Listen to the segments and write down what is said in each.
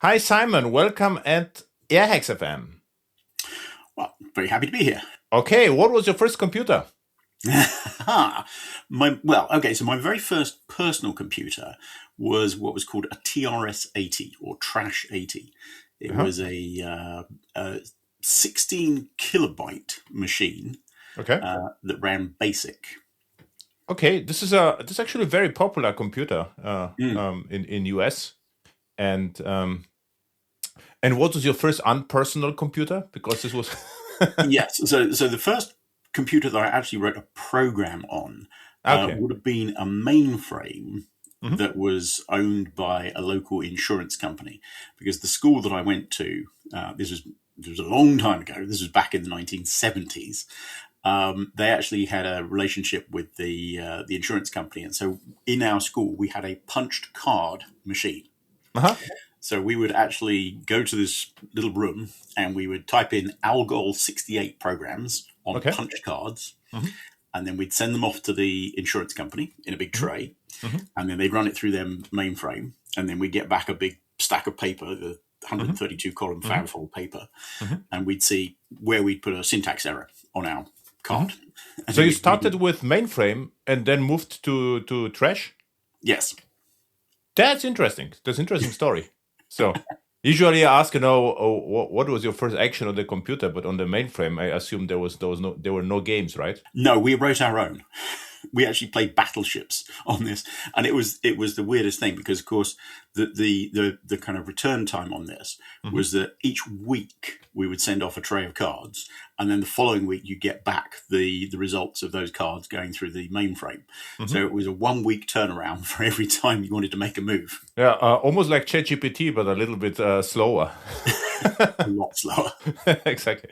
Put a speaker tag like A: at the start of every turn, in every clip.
A: Hi, Simon. Welcome at Airhacks FM.
B: Well, very happy to be here.
A: Okay, what was your first computer?
B: So my very first personal computer was what was called a TRS-80 or Trash 80. It
A: Uh-huh.
B: was a 16 kilobyte machine
A: Okay.
B: that ran BASIC.
A: Okay, this is actually a very popular computer in US. And what was your first unpersonal computer? Because this was
B: Yes. So the first computer that I actually wrote a program on
A: okay.
B: would have been a mainframe
A: Mhm.
B: that was owned by a local insurance company, because the school that I went to, this was a long time ago. This was back in the 1970s. They actually had a relationship with the insurance company, and so in our school we had a punched card machine.
A: Uh-huh.
B: So we would actually go to this little room and we would type in Algol 68 programs on
A: Okay.
B: punch cards,
A: Mhm.
B: and then we'd send them off to the insurance company in a big tray,
A: Mhm.
B: and then they'd run it through their mainframe, and then we'd get back a big stack of paper, the 132 column fanfold paper,
A: Mhm.
B: and we'd see where we'd put a syntax error on our card. And
A: So
B: then
A: you started with mainframe and then moved to Trash?
B: yes.
A: That's interesting. That's an interesting story. So usually I ask, what was your first action on the computer? But on the mainframe, I assume there were no games, right?
B: No, we wrote our own. We actually played battleships on this, and it was the weirdest thing, because of course the kind of return time on this was that each week we would send off a tray of cards, and then the following week you get back the results of those cards going through the mainframe. So it was a 1 week turnaround for every time you wanted to make a move.
A: Yeah, almost like ChatGPT, but a little bit slower.
B: A lot slower.
A: Exactly.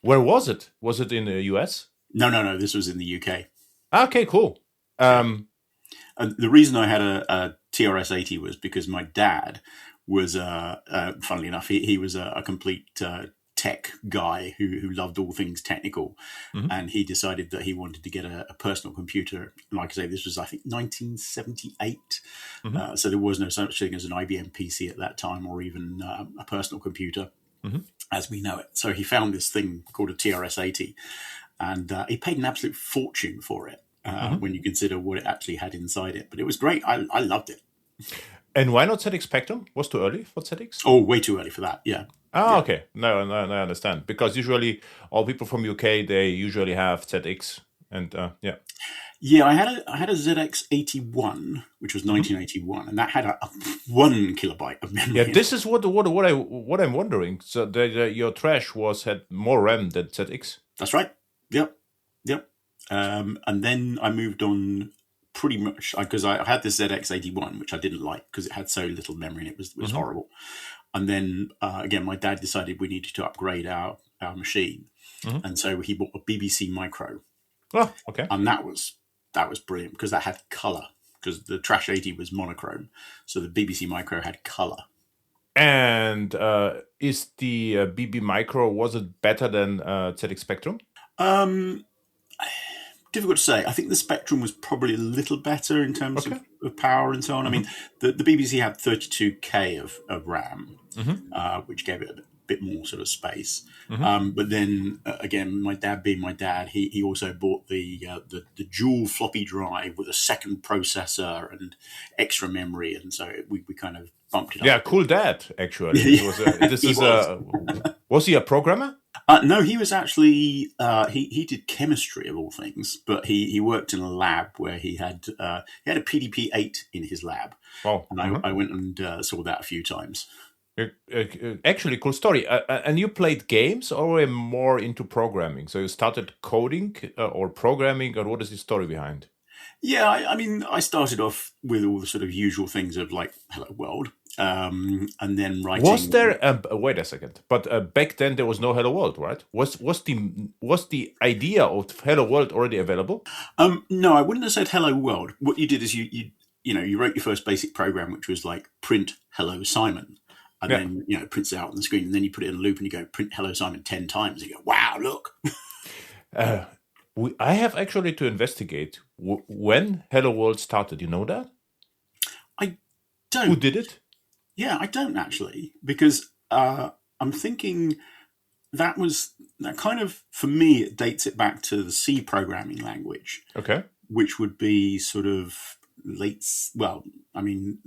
A: Where was it? Was it in the US?
B: No. This was in the UK.
A: Okay, cool.
B: And the reason I had a TRS-80 was because my dad was, funnily enough, he was a complete tech guy who loved all things technical, and he decided that he wanted to get a personal computer. Like I say, this was, I think, 1978, so there was no such thing as an IBM PC at that time, or even a personal computer as we know it. So he found this thing called a TRS-80, and he paid an absolute fortune for it. When you consider what it actually had inside it. But it was great. I loved it.
A: And why not ZX Spectrum? Was too early for ZX?
B: Oh, way too early for that. Yeah.
A: Ah, okay. No, I understand. Because usually all people from UK, they usually have ZX. And yeah.
B: Yeah, I had a ZX81, which was 1981, and that had a 1 kilobyte of memory.
A: Yeah, this is what I'm wondering. So your Trash had more RAM than ZX.
B: That's right. Yep. And then I moved on pretty much, because I had this ZX81, which I didn't like because it had so little memory and it was horrible. And then again, my dad decided we needed to upgrade our machine, and so he bought a BBC Micro.
A: Oh, okay.
B: And that was brilliant, because that had color, because the Trash 80 was monochrome, so the BBC Micro had color.
A: And is the BB Micro, was it better than ZX Spectrum?
B: Difficult to say. I think the Spectrum was probably a little better in terms of power and so on. I mean, the BBC had 32K of RAM, which gave it a bit more sort of space. But then again, my dad being my dad, he also bought the dual floppy drive with a second processor and extra memory, and so we kind of bumped it up.
A: Yeah, cool dad, actually. Was he a programmer?
B: No, he was actually he did chemistry of all things, but he worked in a lab where he had a PDP-8 in his lab.
A: Wow.
B: And I went and saw that a few times.
A: Actually, cool story. And you played games, or were you more into programming? So you started coding or programming, or what is the story behind?
B: Yeah, I mean, I started off with all the sort of usual things of like Hello World, and then writing.
A: Was there? Wait a second. But back then there was no Hello World, right? Was the idea of Hello World already available?
B: No, I wouldn't have said Hello World. What you did is you wrote your first basic program, which was like print Hello Simon, and then it prints it out on the screen, and then you put it in a loop and you go print Hello Simon 10 times. And you go, wow, look.
A: I have actually to investigate when Hello World started. You know that?
B: I don't.
A: Who did it?
B: Yeah, I don't actually, because I'm thinking that kind of, for me, it dates it back to the C programming language,
A: Okay.
B: which would be sort of the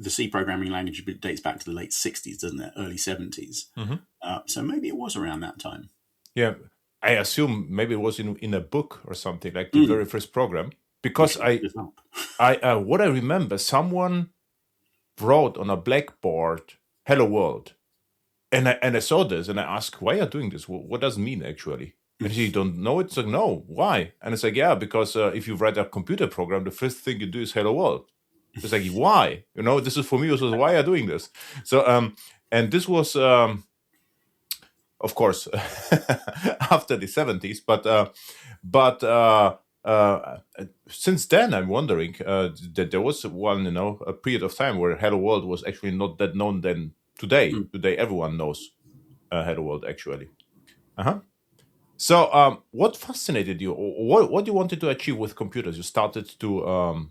B: C programming language dates back to the late 60s, doesn't it? Early 70s. So maybe it was around that time.
A: Yeah, I assume maybe it was in a book or something, like the very first program. Because what I remember, someone wrote on a blackboard "Hello World," and I saw this and I asked, "Why are you doing this? What does it mean actually?" And he don't know it. It's like, no, why? And it's like, yeah, because if you write a computer program, the first thing you do is "Hello World." It's like, why? This is for me. Also, why are you doing this? So, and this was, of course, after the 70s, but since then, I'm wondering that there was a period of time where Hello World was actually not that known. Then today, everyone knows Hello World actually. So, what fascinated you? Or what you wanted to achieve with computers? You started to,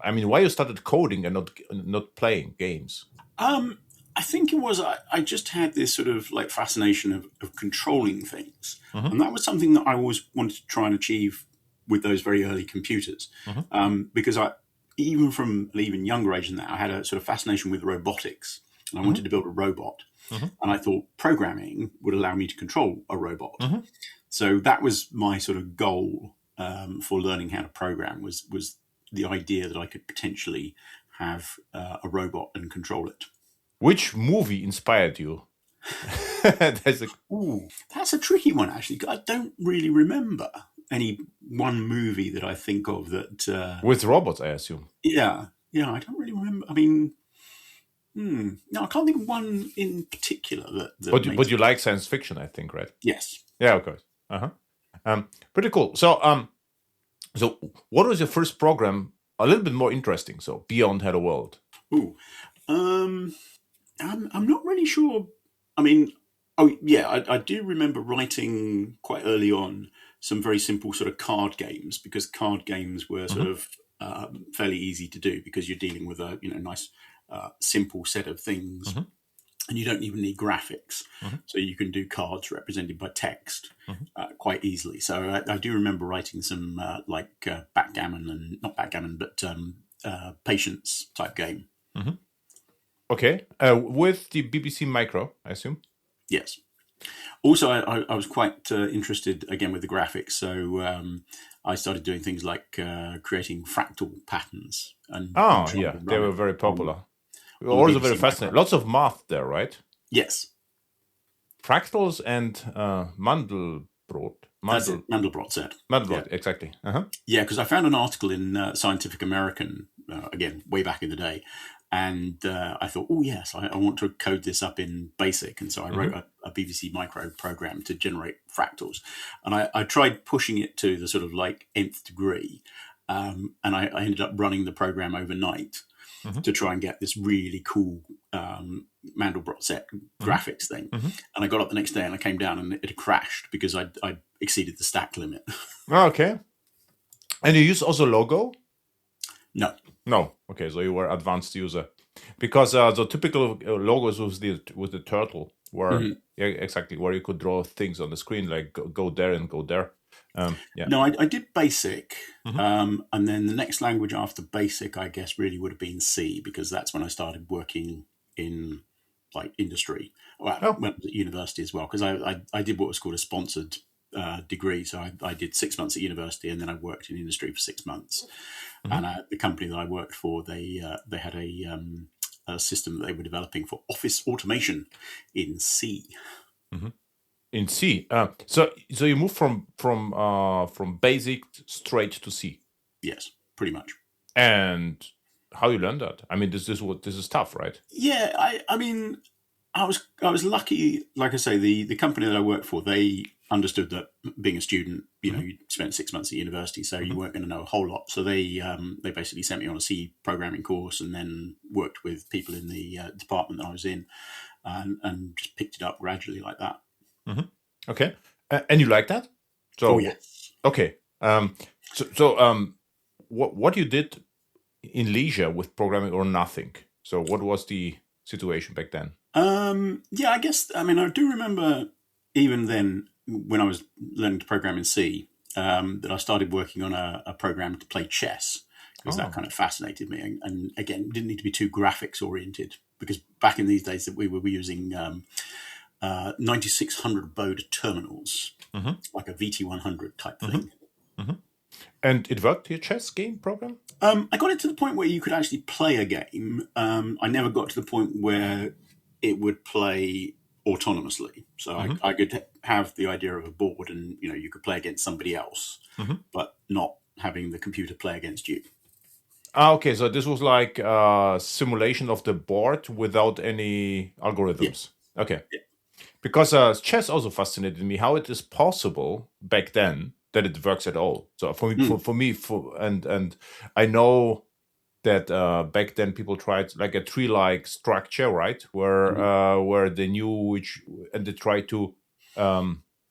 A: why you started coding and not playing games?
B: I think it was, I just had this sort of like fascination of controlling things. And that was something that I always wanted to try and achieve with those very early computers. Because even from an even younger age than that, I had a sort of fascination with robotics. And I wanted to build a robot. And I thought programming would allow me to control a robot. So that was my sort of goal for learning how to program, was the idea that I could potentially have a robot and control it.
A: Which movie inspired you?
B: That's a tricky one, actually. I don't really remember any one movie that I think of that...
A: With robots, I assume.
B: Yeah, I don't really remember. I mean, no, I can't think of one in particular that
A: but you like science fiction, I think, right?
B: Yes.
A: Yeah, of course. Pretty cool. So, so what was your first program? A little bit more interesting, so beyond Hello World.
B: I'm not really sure. I mean, I do remember writing quite early on some very simple sort of card games, because card games were sort of fairly easy to do, because you're dealing with a nice simple set of things, and you don't even need graphics, so you can do cards represented by text quite easily. So I do remember writing some backgammon, and not backgammon, but patience type game.
A: Okay, with the BBC Micro, I assume.
B: Yes. Also, I was quite interested again with the graphics, so I started doing things like creating fractal patterns. And
A: they were very popular. Also very fascinating. Lots of math there, right?
B: Yes.
A: Fractals and Mandelbrot.
B: Mandelbrot said.
A: Mandelbrot, exactly.
B: Yeah, because I found an article in Scientific American, again, way back in the day, and I thought, oh yes, I want to code this up in BASIC, and so I wrote a BBC Micro program to generate fractals, and I tried pushing it to the sort of like nth degree, and I ended up running the program overnight to try and get this really cool Mandelbrot set graphics thing, and I got up the next day and I came down and it had crashed because I exceeded the stack limit.
A: Okay, and you use also Logo?
B: No.
A: Okay, so you were advanced user, because the typical logos with the turtle were exactly where you could draw things on the screen, like go there and go there.
B: No, I did BASIC, and then the next language after BASIC, I guess, really would have been C, because that's when I started working in like industry. Well, I went to university as well, because I did what was called a sponsored degree. So I did 6 months at university, and then I worked in industry for 6 months. And the company that I worked for, they had a system that they were developing for office automation in C.
A: In C, so you moved from BASIC straight to C.
B: Yes, pretty much.
A: And how you learned that? I mean, this is tough, right?
B: Yeah, I mean, I was lucky. Like I say, the company that I worked for, they understood that being a student, you spent 6 months at university, so you weren't going to know a whole lot. So they basically sent me on a C programming course, and then worked with people in the department that I was in, and just picked it up gradually like that.
A: Okay, and you like that? So,
B: yes.
A: Okay. What you did in leisure with programming or nothing? So what was the situation back then?
B: Yeah, I guess. I mean, I do remember even then when I was learning to program in C, that I started working on a program to play chess because that kind of fascinated me. And again, didn't need to be too graphics oriented because back in these days that we were using 9600 baud terminals, like a VT100 type thing.
A: And it worked, your chess game program?
B: I got it to the point where you could actually play a game. I never got to the point where it would play autonomously. So I could have the idea of a board and, you could play against somebody else, but not having the computer play against you.
A: Okay, so this was like a simulation of the board without any algorithms. Yeah. Okay. Yeah. Because chess also fascinated me, how it is possible back then that it works at all. So for me, and I know that back then people tried like a tree-like structure, right, where they knew which, and they tried to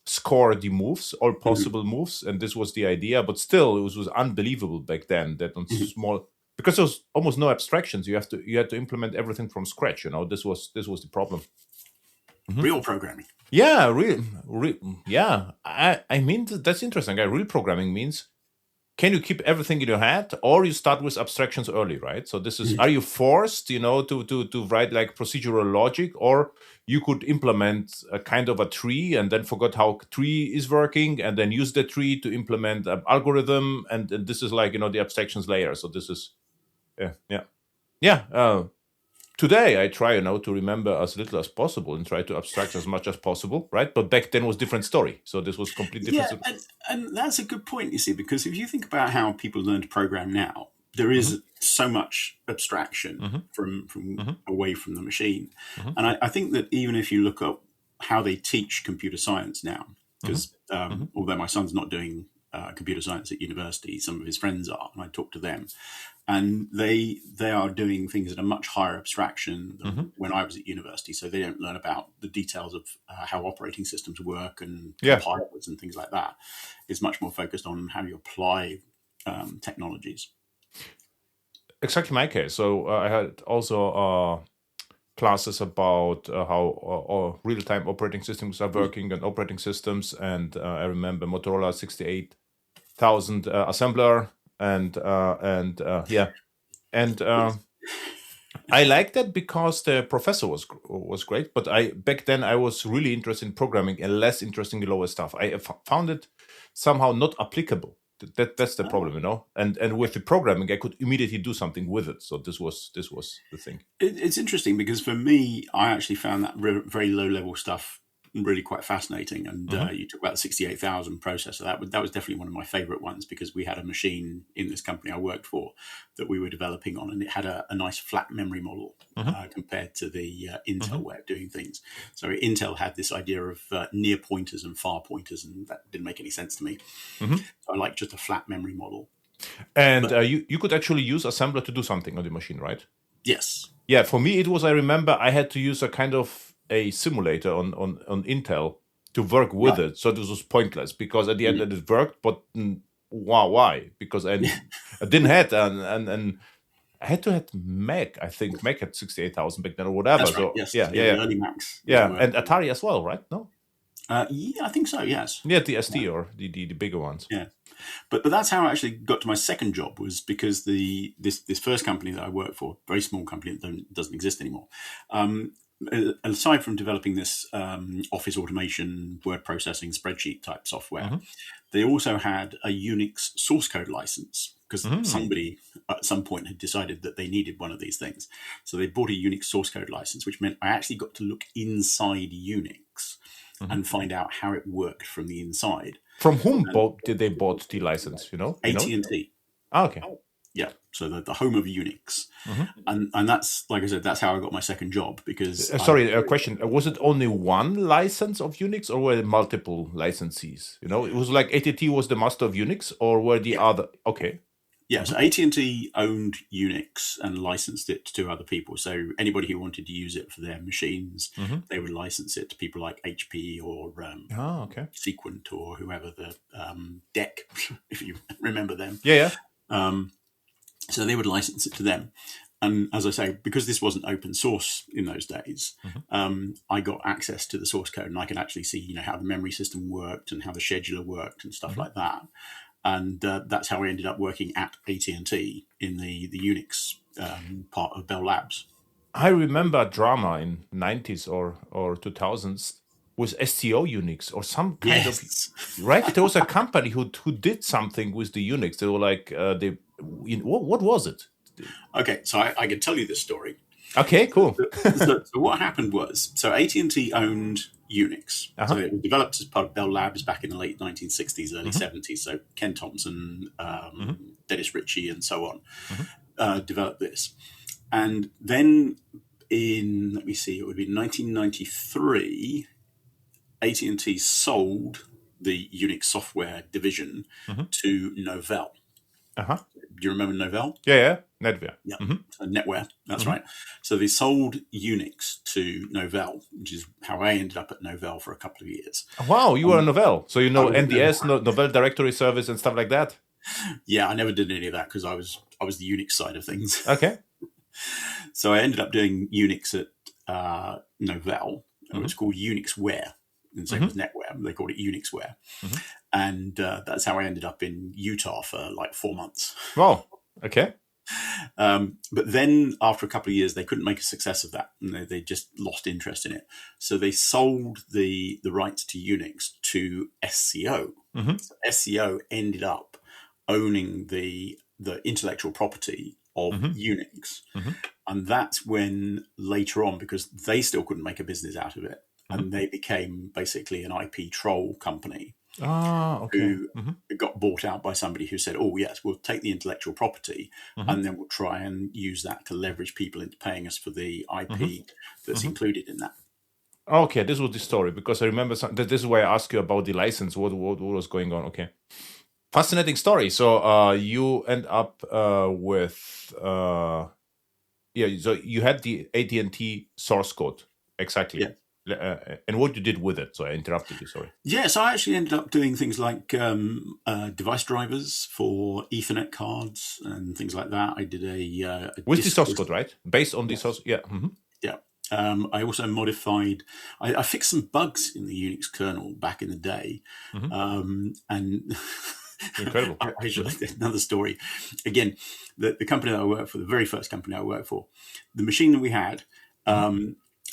A: score the moves, all possible moves, and this was the idea. But still, it was unbelievable back then that on small, because there was almost no abstractions. You had to implement everything from scratch. This was the problem.
B: Real programming.
A: Yeah, yeah. I mean, that's interesting. Real programming means, can you keep everything in your head, or you start with abstractions early, right? So this is, are you forced, to write like procedural logic, or you could implement a kind of a tree and then forgot how tree is working and then use the tree to implement an algorithm. And this is like, the abstractions layer. So this is, yeah. Today, I try, to remember as little as possible and try to abstract as much as possible, right? But back then was different story. So this was completely different.
B: Yeah, and that's a good point, you see, because if you think about how people learn to program now, there is so much abstraction from away from the machine. And I think that even if you look up how they teach computer science now, because although my son's not doing computer science at university, some of his friends are, and I talk to them. And they are doing things at a much higher abstraction than when I was at university. So they don't learn about the details of how operating systems work and compilers and things like that. It's much more focused on how you apply technologies.
A: Exactly my case. So I had also classes about how real-time operating systems are working and operating systems. And I remember Motorola 68,000 assembler. And I liked that because the professor was great, but back then I was really interested in programming and less interested in the lower stuff. I found it somehow not applicable. That's the problem, And with the programming, I could immediately do something with it. So this was the thing.
B: It's interesting because for me, I actually found that very low level stuff really quite fascinating. And you talk about the 68,000 processor. That was definitely one of my favorite ones because we had a machine in this company I worked for that we were developing on, and it had a nice flat memory model compared to the Intel way of doing things. So Intel had this idea of near pointers and far pointers, and that didn't make any sense to me. So I like just a flat memory model.
A: And you could actually use assembler to do something on the machine, right?
B: Yes.
A: Yeah, for me it was, I remember I had to use a kind of a simulator on Intel to work with it. So this was pointless because at the end it worked, but why? Because I didn't have and I had to have Mac. I think Mac had 68,000 back then or whatever.
B: That's right.
A: So
B: yes. Yeah. Early Macs.
A: Yeah, and Atari as well, right? No.
B: Yeah, I think so. Yes.
A: Yeah, the ST or the bigger ones.
B: Yeah. But that's how I actually got to my second job, was because this first company that I worked for, very small company that doesn't exist anymore. Aside from developing this office automation, word processing, spreadsheet type software, they also had a Unix source code license because somebody at some point had decided that they needed one of these things. So they bought a Unix source code license, which meant I actually got to look inside Unix and find out how it worked from the inside.
A: From whom did they bought the license?
B: AT&T.
A: Oh, okay.
B: Yeah, so the home of Unix, and that's, like I said, that's how I got my second job. Because
A: a question: was it only one license of Unix, or were there multiple licensees? It was like AT&T was the master of Unix, or were the other? Okay.
B: Yeah, so AT&T owned Unix and licensed it to other people. So anybody who wanted to use it for their machines, they would license it to people like HP or Sequent or whoever, the DEC, if you remember them.
A: Yeah.
B: So they would license it to them. And as I say, because this wasn't open source in those days, I got access to the source code, and I could actually see, how the memory system worked and how the scheduler worked and stuff like that. And that's how I ended up working at AT&T in the Unix part of Bell Labs.
A: I remember a drama in 90s or 2000s with STO Unix or some kind of, right? There was a company who did something with the Unix. They were like, what was it?
B: Okay, so I can tell you this story.
A: Okay, cool.
B: So what happened was, AT&T owned Unix. So it was developed as part of Bell Labs back in the late 1960s, early 70s. So Ken Thompson, Dennis Ritchie, and so on developed this. And then in, let me see, it would be 1993, AT&T sold the Unix software division to Novell. Do you remember Novell?
A: Yeah, NetWare.
B: Yeah, NetWare, that's right. So they sold Unix to Novell, which is how I ended up at Novell for a couple of years.
A: Wow, you were a Novell. So you know NDS, Novell Directory Service and stuff like that?
B: Yeah, I never did any of that because I was the Unix side of things.
A: Okay.
B: So I ended up doing Unix at Novell, and it was called Unixware. And so it was NetWare. They called it Unixware. And that's how I ended up in Utah for like 4 months.
A: Wow. Okay.
B: But then after a couple of years, they couldn't make a success of that. And they just lost interest in it. So they sold the rights to Unix to SCO. So SCO ended up owning the intellectual property of Unix. And that's when later on, because they still couldn't make a business out of it, and they became basically an IP troll company who got bought out by somebody who said, oh, yes, we'll take the intellectual property and then we'll try and use that to leverage people into paying us for the IP that's included in that.
A: Okay, this was the story, because I remember this is why I asked you about the license, what was going on. Okay. Fascinating story. So you end up with, so you had the AT&T source code. Exactly.
B: Yeah.
A: And what you did with it. So I interrupted you, sorry.
B: Yeah, so I actually ended up doing things like device drivers for Ethernet cards and things like that. I did a
A: with the source code, right? Based on the source, yeah.
B: Yeah. I also modified, I fixed some bugs in the Unix kernel back in the day. And
A: incredible.
B: Another story. Again, the company that I worked for, the very first company I worked for, the machine that we had,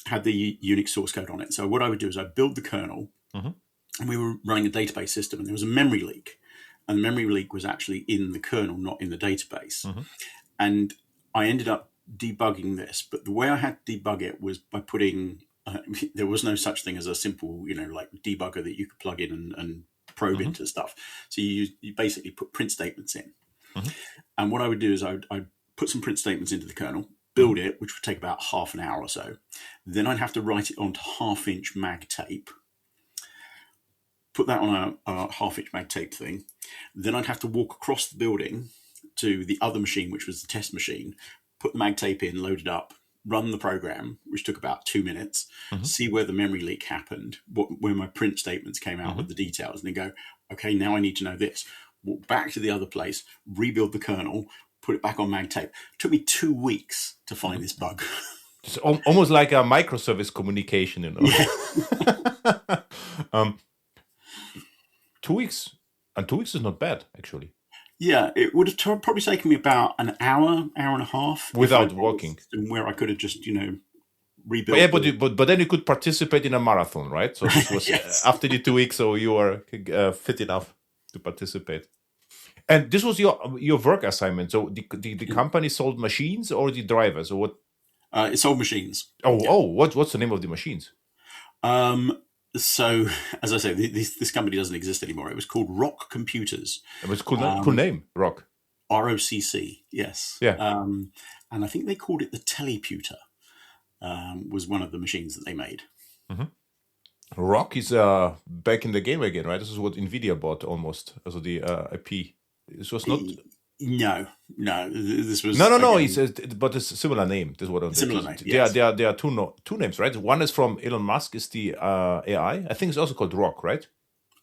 B: had the Unix source code on it. So what I would do is I'd build the kernel, and we were running a database system, and there was a memory leak. And the memory leak was actually in the kernel, not in the database. And I ended up debugging this, but the way I had to debug it was by putting, there was no such thing as a simple, like debugger that you could plug in and probe into stuff. So you basically put print statements in. And what I would do is I'd put some print statements into the kernel, build it, which would take about half an hour or so. Then I'd have to write it onto half-inch mag tape, put that on a half-inch mag tape thing. Then I'd have to walk across the building to the other machine, which was the test machine, put the mag tape in, load it up, run the program, which took about 2 minutes, see where the memory leak happened, where my print statements came out with the details, and then go, okay, now I need to know this. Walk back to the other place, rebuild the kernel, put it back on mag tape. It took me 2 weeks to find this bug.
A: It's almost like a microservice communication, Yeah. 2 weeks. And 2 weeks is not bad, actually.
B: Yeah, it would have probably taken me about an hour and a half.
A: Without walking.
B: Where I could have just, rebuilt.
A: But then you could participate in a marathon, right? So this was after the 2 weeks, so you were fit enough to participate. And this was your work assignment. So the company sold machines or the drivers, or what?
B: It sold machines.
A: What's the name of the machines?
B: So, as I say, this company doesn't exist anymore. It was called Rocc Computers.
A: It was cool name, Rocc.
B: ROCC, yes.
A: Yeah.
B: And I think they called it the Teleputer. Was one of the machines that they made.
A: Rocc is back in the game again, right? This is what NVIDIA bought almost, also the IP. This was not...
B: No. This was
A: no. But it's a similar name. This is what I'm saying.
B: Similar name. Yes.
A: There are two names, right? One is from Elon Musk. Is the AI? I think it's also called Rocc, right?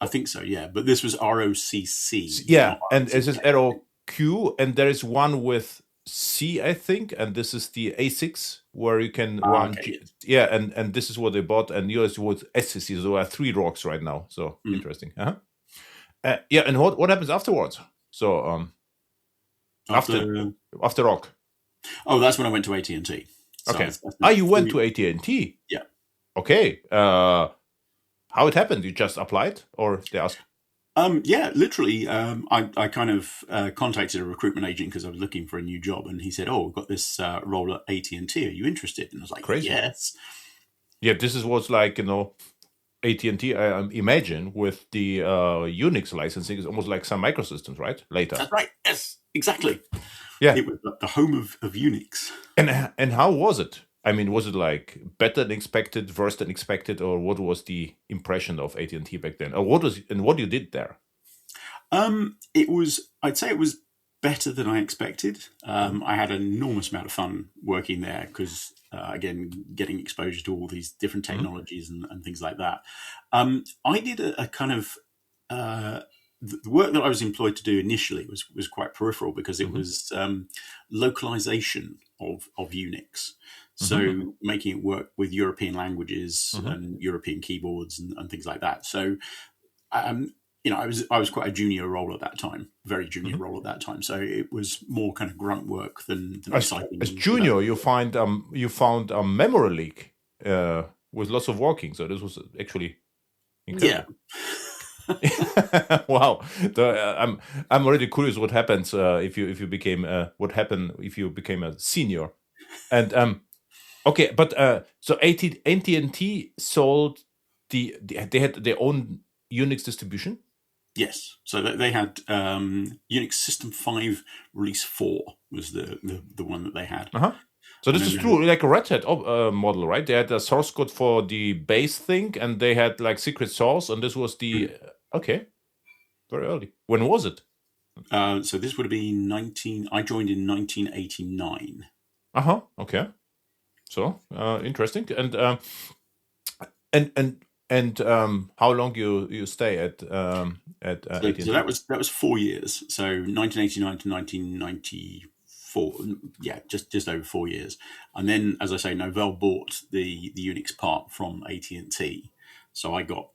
B: I think so. Yeah, but this was ROCC.
A: Yeah, and it says ROQ, and there is one with C, I think, and this is the A6 where you can run.
B: Okay.
A: And this is what they bought, and yours was SCC. So there are 3 Rocks right now. So interesting. And what happens afterwards? So after Rocc.
B: Oh, that's when I went to AT&T. So
A: Okay. You went to AT&T?
B: Yeah.
A: Okay. How it happened? You just applied, or they asked?
B: Yeah, literally. I kind of contacted a recruitment agent because I was looking for a new job, and he said, "Oh, we've got this role at AT&T. Are you interested?" And I was like,
A: Crazy.
B: "Yes."
A: Yeah, this was like, AT&T, I imagine, with the Unix licensing is almost like some microsystems, right? Later.
B: That's right. Yes, exactly.
A: Yeah.
B: It was the home of Unix.
A: And how was it? I mean, was it like better than expected, worse than expected, or what was the impression of AT&T back then? Or what you did there?
B: I'd say it was better than I expected. I had an enormous amount of fun working there because, again, getting exposure to all these different technologies and things like that. I did a kind of the work that I was employed to do initially was quite peripheral because it was localization of Unix. So making it work with European languages and European keyboards and things like that. So, I was quite a junior role at that time, very junior role at that time. So it was more kind of grunt work than exciting.
A: As junior, you found a memory leak with lots of walking. So this was actually incredible. Yeah. Wow. I'm already curious what happens if you became what happened if you became a senior, and okay, but so AT&T sold they had their own Unix distribution.
B: Yes, so they had Unix System 5 Release 4 was the one that they had.
A: So this is true, like a Red Hat model, right? They had a source code for the base thing, and they had like secret source, and this was the okay, very early. When was it?
B: So this would have been I joined in 1989.
A: Okay. So interesting, and how long you stay at AT&T?
B: So that was 4 years. So 1989 to 1994. Yeah, just over 4 years. And then, as I say, Novell bought the Unix part from AT&T. So I got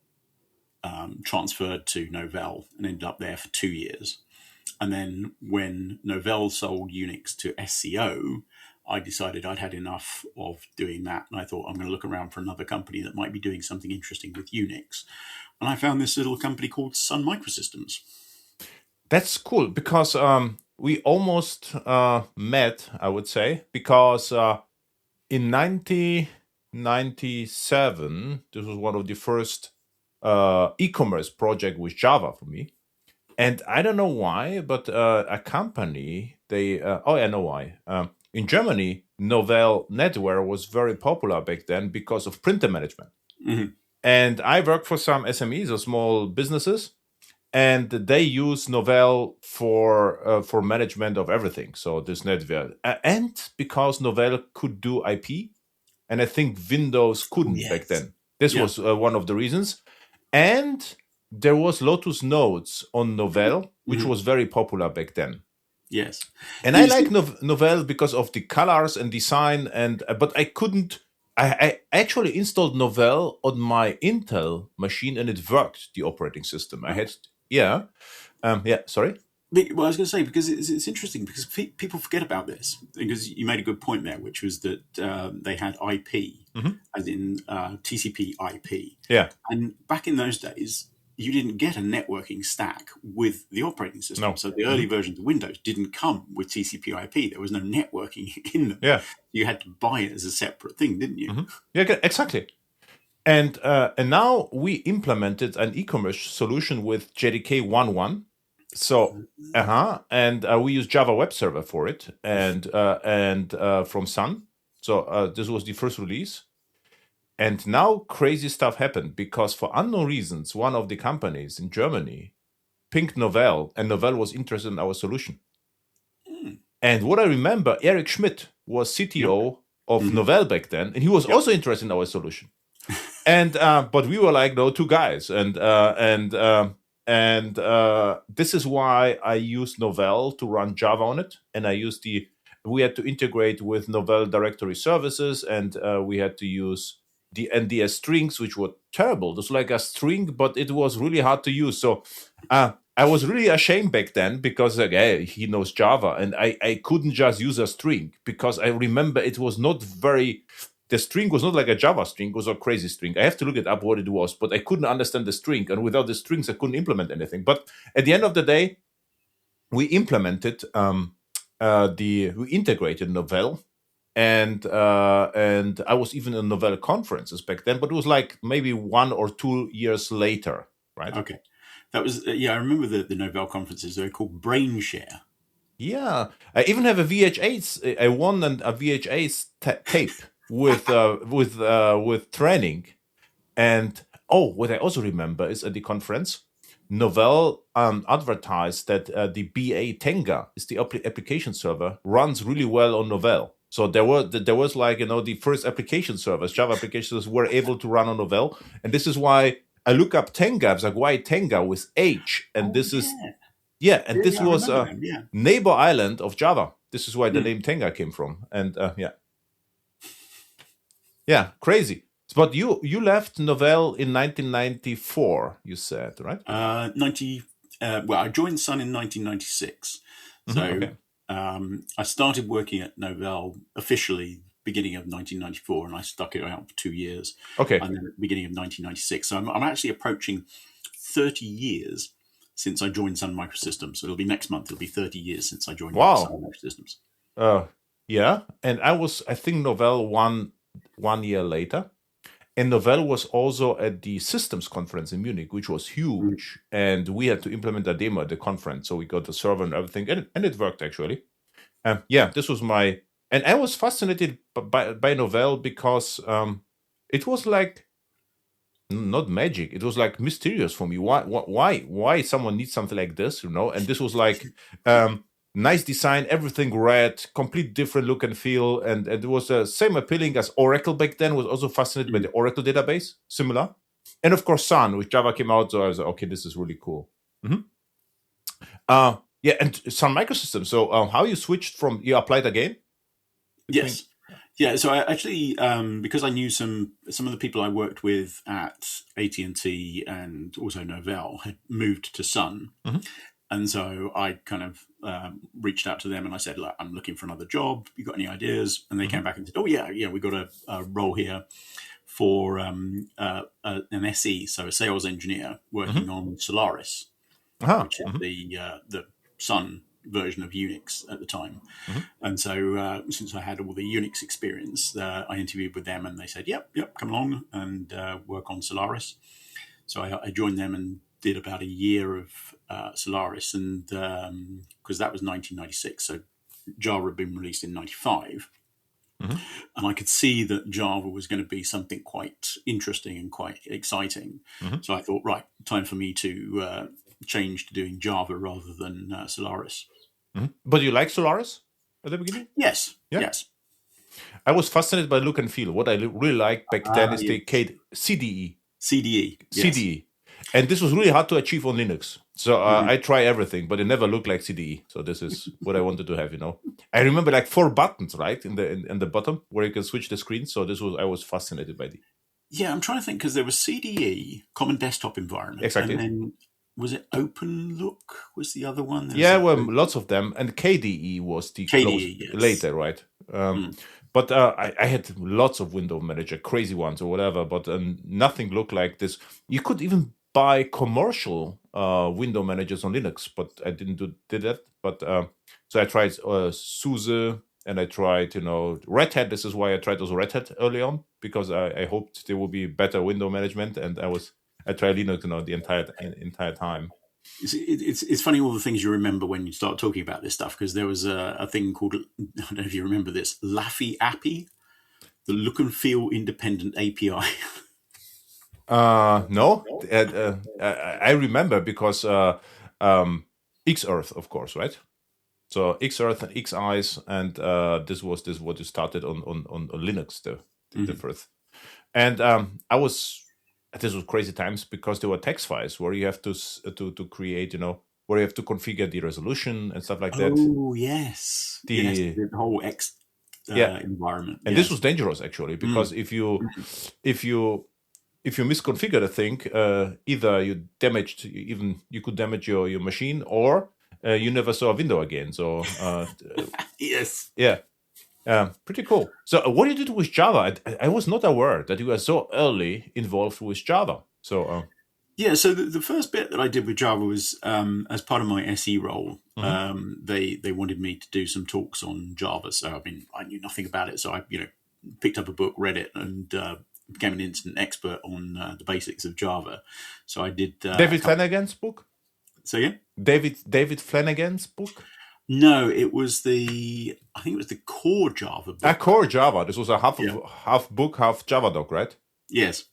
B: transferred to Novell and ended up there for 2 years. And then when Novell sold Unix to SCO, I decided I'd had enough of doing that. And I thought, I'm going to look around for another company that might be doing something interesting with Unix. And I found this little company called Sun Microsystems. That's
A: cool because we almost met, I would say, because in 1997, this was one of the first e-commerce project with Java for me. And I don't know why, but a company, I know why. In Germany, Novell NetWare was very popular back then because of printer management. And I worked for some SMEs or small businesses, and they use Novell for management of everything. So this NetWare, and because Novell could do IP, and I think Windows couldn't back then. This was one of the reasons. And there was Lotus Notes on Novell, which was very popular back then.
B: Yes,
A: and I like Novell because of the colors and design, but I couldn't. I actually installed Novell on my Intel machine, and it worked. The operating system I had, Sorry.
B: Well, I was going to say because it's interesting because people forget about this because you made a good point there, which was that they had IP, as in TCP IP.
A: Yeah,
B: and back in those days, you didn't get a networking stack with the operating system.
A: No.
B: So the early versions of Windows didn't come with TCP IP. There was no networking in them.
A: Yeah.
B: You had to buy it as a separate thing, didn't you?
A: Yeah, exactly. And now we implemented an e-commerce solution with JDK 1.1. So, and we use Java Web Server for it, and from Sun. So this was the first release. And now crazy stuff happened because for unknown reasons, one of the companies in Germany pinged Novell, and Novell was interested in our solution. And what I remember, Eric Schmidt was CTO of Novell back then, and he was also interested in our solution. And but we were like, no, two guys, and this is why I used Novell to run Java on it, and I used the we had to integrate with Novell directory services, and we had to use the NDS strings, which were terrible. It was like a string, but it was really hard to use. So I was really ashamed back then because hey, he knows Java, and I couldn't just use a string because I remember it was not very. The string was not like a Java string; it was a crazy string. I have to look it up what it was, but I couldn't understand the string, and without the strings, I couldn't implement anything. But at the end of the day, we implemented we integrated Novell, and I was even in Novell conferences back then, but it was like maybe 1 or 2 years later, right?
B: Okay. That was, I remember the Novell conferences. They were called BrainShare.
A: Yeah. I even have a VHS. I won a VHS tape with training. And what I also remember is at the conference, Novell advertised that the BA Tenga is the application server, runs really well on Novell. So there was like, the first application servers, Java applications were able to run on Novell. And this is why I look up Tenga. I was like, why Tenga with H? And this was neighbor island of Java. This is why the name Tenga came from. And yeah, crazy. But you left Novell in 1994, you said, right?
B: I joined Sun in 1996. So
A: okay.
B: I started working at Novell officially beginning of 1994, and I stuck it out for 2 years.
A: Okay.
B: And then at the beginning of 1996. So I'm actually approaching 30 years since I joined Sun Microsystems. So it'll be next month. It'll be 30 years since I joined Sun Microsystems.
A: Yeah. And I think Novell one year later. And Novell was also at the systems conference in Munich, which was huge. And we had to implement a demo at the conference. So we got the server and everything. And it worked, actually. This was and I was fascinated by Novell because it was like, not magic. It was like mysterious for me. Why someone needs something like this, And this was like nice design, everything red, complete different look and feel, and it was the same appealing as Oracle back then. Was also fascinated by the Oracle database, similar, and of course Sun, which Java came out. So I was like, okay, this is really cool. And Sun Microsystems. So how you switched you applied again?
B: Yes. Yeah, so I actually, because I knew some of the people I worked with at AT&T and also Novell had moved to Sun, and so I kind of reached out to them and I said, look, I'm looking for another job. You got any ideas? And they came back and said, oh yeah, we got a role here for an SE, so a sales engineer working on Solaris, which is the Sun version of Unix at the time. And so since I had all the Unix experience, I interviewed with them and they said, yep, come along and work on Solaris. So I joined them and did about a year of Solaris, and because that was 1996, so Java had been released in 95. And I could see that Java was going to be something quite interesting and quite exciting. So I thought, right, time for me to change to doing Java rather than Solaris.
A: But you like Solaris at the beginning?
B: Yes. Yes.
A: I was fascinated by look and feel. What I really liked back then is the CDE.
B: CDE. Yes.
A: CDE. And this was really hard to achieve on Linux. So I try everything, but it never looked like CDE. So this is what I wanted to have, I remember like 4 buttons, right, in the bottom where you can switch the screen. So I was fascinated by the.
B: Yeah, I'm trying to think because there was CDE, Common Desktop Environment.
A: Exactly.
B: And then was it OpenLook was the other one?
A: Lots of them. And KDE was the
B: KDE,
A: later, right? But I had lots of window manager, crazy ones or whatever, but nothing looked like this. You could even buy commercial window managers on Linux, but I didn't do that. But so I tried SUSE and I tried, Red Hat. This is why I tried also Red Hat early on, because I hoped there would be better window management, and I tried Linux, the entire time.
B: It's funny all the things you remember when you start talking about this stuff, because there was a thing called, I don't know if you remember this, Laffy API, the look and feel independent API.
A: No, I remember because Xearth, of course, right? So Xearth and Xeyes, and this was what you started on Linux, the first. And this was crazy times because there were text files where you have to create, where you have to configure the resolution and stuff like that.
B: Oh, yes. The whole environment.
A: And this was dangerous, actually, because if you misconfigure the thing, either you could damage your machine, or you never saw a window again. So
B: yes.
A: Yeah. Pretty cool. So what you did with Java, I was not aware that you were so early involved with Java. So
B: so the first bit that I did with Java was as part of my SE role. They wanted me to do some talks on Java. So I mean, I knew nothing about it. So I picked up a book, read it, and became an instant expert on the basics of Java. So I did
A: David Flanagan's book.
B: So yeah,
A: David Flanagan's book.
B: No, I think it was the core Java book.
A: Core Java. This was a half book, half Java doc, right?
B: Yes.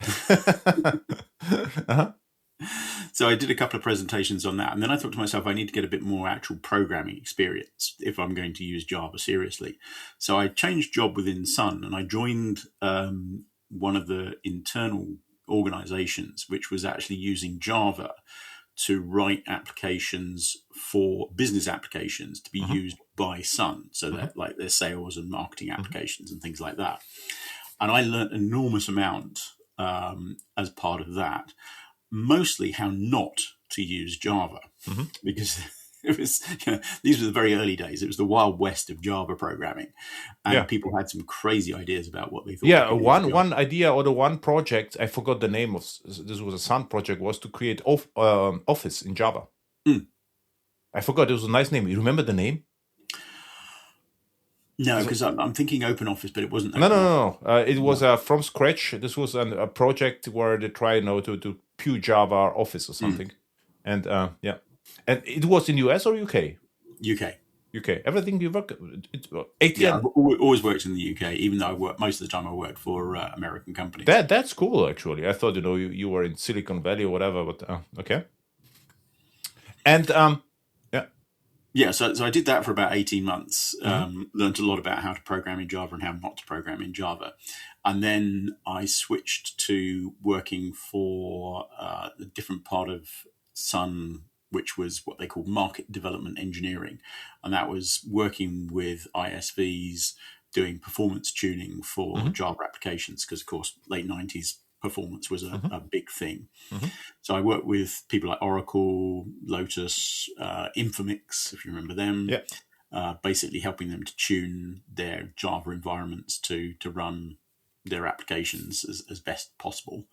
B: So I did a couple of presentations on that. And then I thought to myself, I need to get a bit more actual programming experience if I'm going to use Java seriously. So I changed job within Sun, and I joined one of the internal organizations, which was actually using Java to write applications for business applications to be used by Sun. So that like their sales and marketing applications and things like that. And I learned an enormous amount as part of that. Mostly how not to use Java, because it was these were the very early days. It was the Wild West of Java programming, and people had some crazy ideas about what they thought.
A: Yeah, one idea or the one project, I forgot the name of. This was a Sun project, was to create Office in Java. I forgot. It was a nice name. You remember the name?
B: No, because I'm thinking Open Office, but it wasn't.
A: No. It was from scratch. This was a project where they try to pure Java Office or something, and and it was in US or UK. UK. Everything you work. AT&T.
B: Yeah, I've always worked in the UK, even though most of the time I worked for American companies.
A: That's cool, actually. I thought you were in Silicon Valley or whatever, but okay. And
B: so I did that for about 18 months, learned a lot about how to program in Java and how not to program in Java. And then I switched to working for a different part of Sun, which was what they called market development engineering. And that was working with ISVs, doing performance tuning for Java applications, because, of course, late 90s performance was a big thing. So I worked with people like Oracle, Lotus, Infomix, if you remember them, basically helping them to tune their Java environments to run their applications as best possible.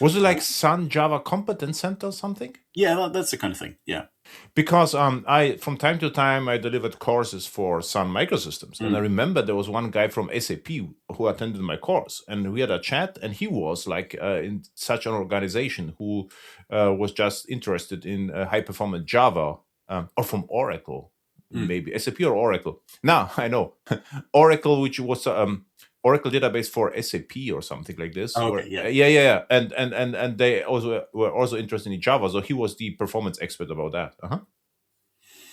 A: Was it like Sun Java Competence Center or something?
B: Yeah, that's the kind of thing, yeah.
A: Because I from time to time, I delivered courses for Sun Microsystems. And I remember there was one guy from SAP who attended my course. And we had a chat, and he was like in such an organization who was just interested in high-performance Java, or from Oracle, maybe SAP or Oracle. Now, I know. Oracle, which was... Oracle database for SAP or something like this.
B: Okay,
A: And they also were also interested in Java, so he was the performance expert about that.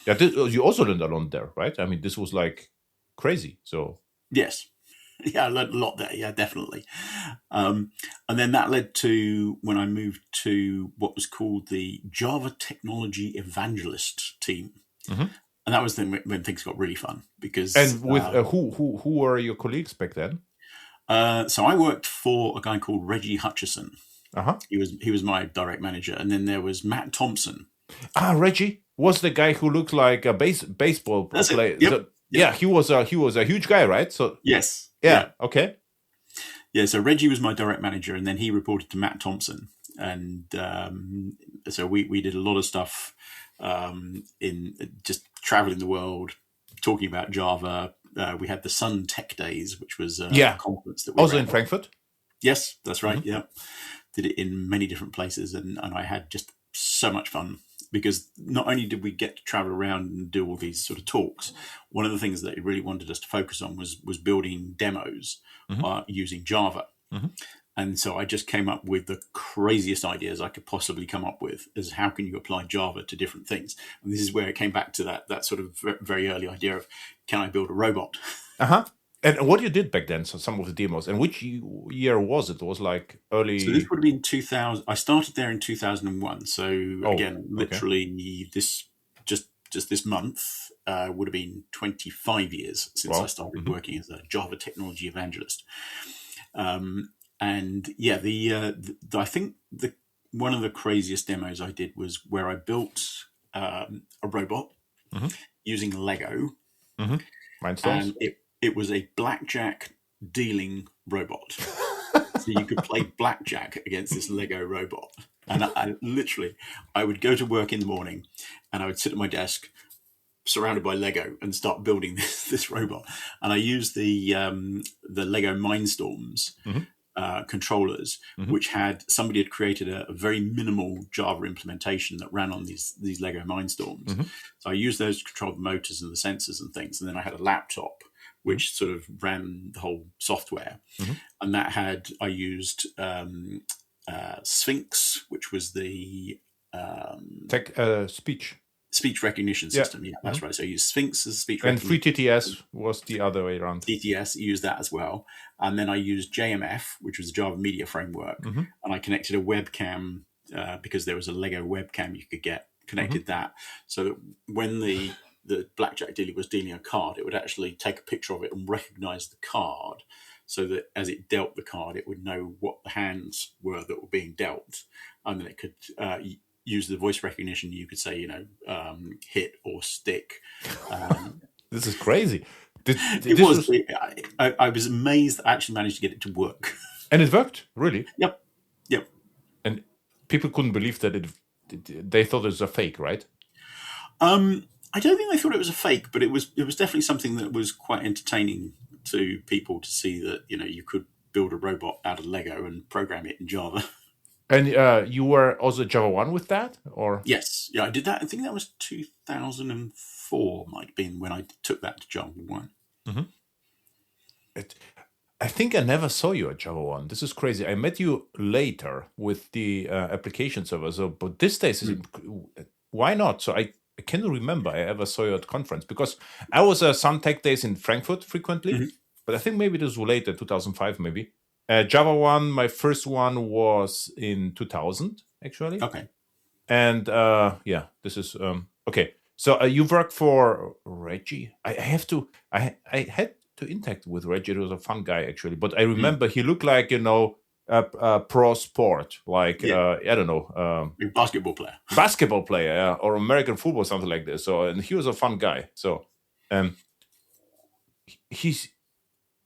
A: Yeah, you also learned a lot there, right? I mean, this was like crazy. So
B: yes, I learned a lot there. Yeah, definitely. And then that led to when I moved to what was called the Java Technology Evangelist team. And that was then when things got really fun, because
A: with who were your colleagues back then?
B: So I worked for a guy called Reggie Hutcherson. He was my direct manager, and then there was Matt Thompson.
A: Reggie was the guy who looked like a baseball player.
B: Yep.
A: Yeah, he was a huge guy, right? So
B: yes,
A: okay.
B: Yeah, so Reggie was my direct manager, and then he reported to Matt Thompson, and so we did a lot of stuff. In just traveling the world, talking about Java. We had the Sun Tech Days, which was a conference that we
A: also
B: ran.
A: in Frankfurt.
B: Yes, that's right. Yeah, did it in many different places, and I had just so much fun, because not only did we get to travel around and do all these sort of talks, one of the things that he really wanted us to focus on was building demos using Java. And so I just came up with the craziest ideas I could possibly come up with as how can you apply Java to different things. And this is where it came back to that sort of very early idea of, can I build a robot?
A: And what you did back then, so some of the demos, and which year was it? It was like early...
B: So this would have been 2000. I started there in 2001. So again, literally this just this month would have been 25 years since I started working as a Java technology evangelist. And yeah, I think one of the craziest demos I did was where I built a robot using Lego.
A: Mindstorms.
B: And it was a blackjack-dealing robot. So you could play blackjack against this Lego robot. And I would go to work in the morning and I would sit at my desk surrounded by Lego and start building this robot. And I used the Lego Mindstorms controllers, which somebody had created a very minimal Java implementation that ran on these Lego Mindstorms. So I used those to control the motors and the sensors and things. And then I had a laptop which sort of ran the whole software. And I used Sphinx, which was the speech recognition system. Yeah, that's right. So I used Sphinx as speech recognition.
A: And FreeTTS was the other way around.
B: TTS, used that as well. And then I used JMF, which was the Java Media Framework. And I connected a webcam because there was a Lego webcam you could get, connected that. So that when the blackjack dealer was dealing a card, it would actually take a picture of it and recognize the card so that as it dealt the card, it would know what the hands were that were being dealt. And then it could use the voice recognition. You could say, hit or stick.
A: This is crazy.
B: I was amazed that I actually managed to get it to work.
A: And it worked, really?
B: Yep.
A: And people couldn't believe that they thought it was a fake, right?
B: I don't think they thought it was a fake, but it was definitely something that was quite entertaining to people to see that, you could build a robot out of Lego and program it in Java.
A: And you were also Java 1 with that? Or
B: Yes. Yeah, I did that. I think that was 2004 might have been when I took that to Java 1.
A: I think I never saw you at Java 1. This is crazy. I met you later with the application server. So, but these days, why not? So I cannot remember I ever saw you at conference because I was at Sun Tech Days in Frankfurt frequently, but I think maybe this was later, 2005 maybe. Java 1, my first one was in 2000, actually.
B: Okay.
A: And this is, okay. So you work for Reggie. I had to interact with Reggie. He was a fun guy, actually. But I remember he looked like, a pro sport, like, I don't know. Basketball player, or American football, something like this. So, and he was a fun guy. So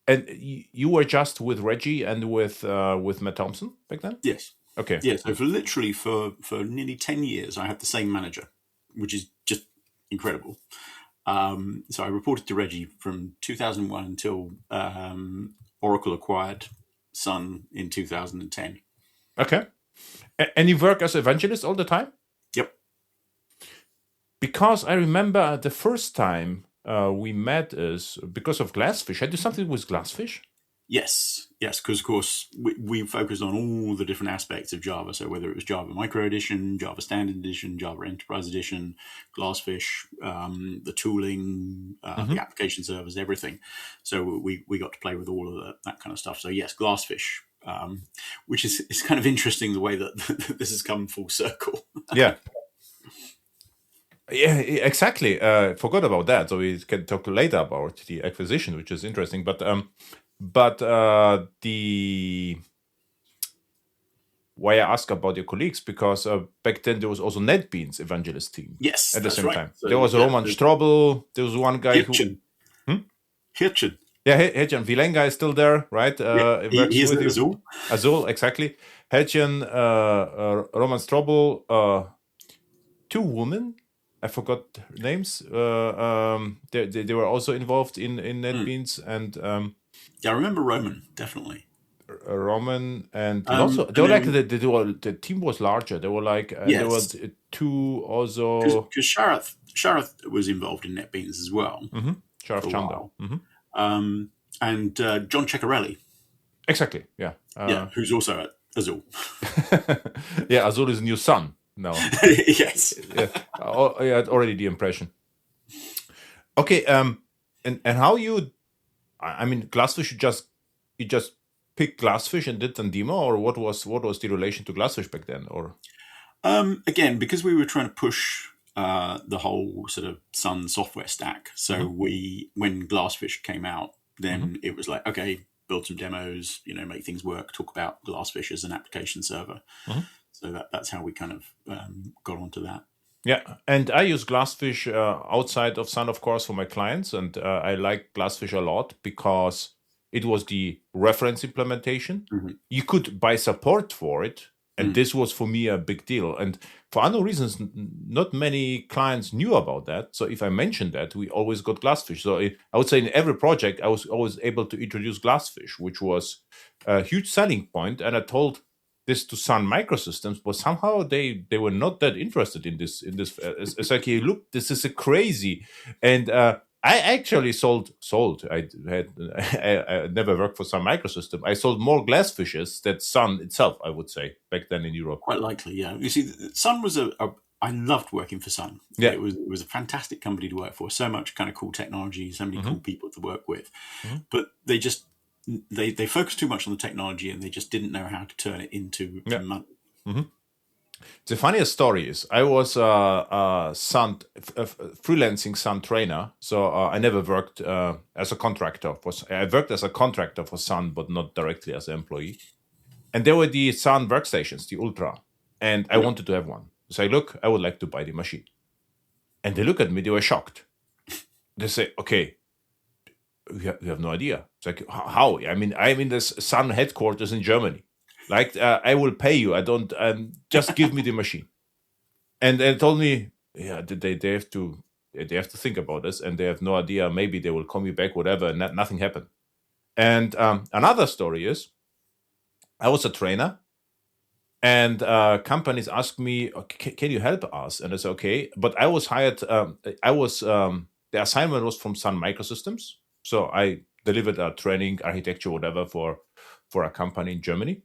A: and you were just with Reggie and with Matt Thompson back then?
B: Yes.
A: Okay.
B: Yeah, so for nearly 10 years, I had the same manager, which is just incredible. So I reported to Reggie from 2001 until Oracle acquired Sun in 2010.
A: Okay. And you work as evangelist all the time?
B: Yep.
A: Because I remember the first time we met is because of Glassfish. I do something with Glassfish?
B: Yes, because of course we focused on all the different aspects of Java. So whether it was Java Micro Edition, Java Standard Edition, Java Enterprise Edition, Glassfish, the tooling, the application servers, everything. So we got to play with all of that kind of stuff. So yes, Glassfish, which is kind of interesting the way that this has come full circle.
A: Yeah. Yeah, exactly. Forgot about that. So we can talk later about the acquisition, which is interesting. But why I ask about your colleagues, because back then there was also NetBeans evangelist team.
B: Yes,
A: at the same time.
B: So,
A: there was Roman Strobel. There was one guy
B: Hutcherson.
A: Hutcherson. Yeah, Hutcherson. Vilenga is still there, right?
B: He's with Azul.
A: Azul, exactly. Hutcherson, Roman Strobel, two women. I forgot names. They were also involved in NetBeans and.
B: I remember Roman definitely.
A: Roman and also they were like the team was larger. They were like there were two also
B: because Sharath was involved in NetBeans as well.
A: Sharath Chanda.
B: And John Ceccarelli.
A: Exactly. Yeah.
B: Who's also at Azul.
A: Yeah, Azul is a new son now.
B: Yes.
A: I had already the impression. Okay. And how you? I mean, Glassfish. You just picked Glassfish and did some demo, or what was the relation to Glassfish back then? Or
B: again, because we were trying to push the whole sort of Sun software stack. So when Glassfish came out, then it was like, okay, build some demos, make things work, talk about Glassfish as an application server. So that's how we kind of got onto that.
A: Yeah, and I use Glassfish outside of Sun, of course, for my clients, and I like Glassfish a lot because it was the reference implementation. You could buy support for it, and this was for me a big deal. And for unknown reasons, not many clients knew about that. So if I mentioned that, we always got Glassfish. So I would say in every project, I was always able to introduce Glassfish, which was a huge selling point. And I told this to Sun Microsystems, but somehow they were not that interested in this. It's like, hey, look, this is a crazy. And I actually sold. I never worked for Sun Microsystem. I sold more Glassfishes than Sun itself, I would say, back then in Europe.
B: Quite likely, yeah. You see, Sun was I loved working for Sun.
A: Yeah.
B: It was a fantastic company to work for. So much kind of cool technology, so many cool people to work with. But they just they focused too much on the technology, and they just didn't know how to turn it into money.
A: The funniest story is I was a freelancing Sun trainer, so I never worked as a contractor. I worked as a contractor for Sun, but not directly as an employee. And there were the Sun workstations, the Ultra, and I wanted to have one. So I look, I would like to buy the machine. And they look at me, they were shocked. They say, okay, we have no idea. It's like, how? I mean, I'm in the Sun headquarters in Germany. Like, I will pay you. I don't, just give me the machine. And they told me, yeah, they have to think about this, and they have no idea. Maybe they will call me back, whatever. And nothing happened. And another story is, I was a trainer, and companies asked me, can you help us? And I said, okay. But I was hired, the assignment was from Sun Microsystems. So I delivered a training, architecture, whatever, for a company in Germany.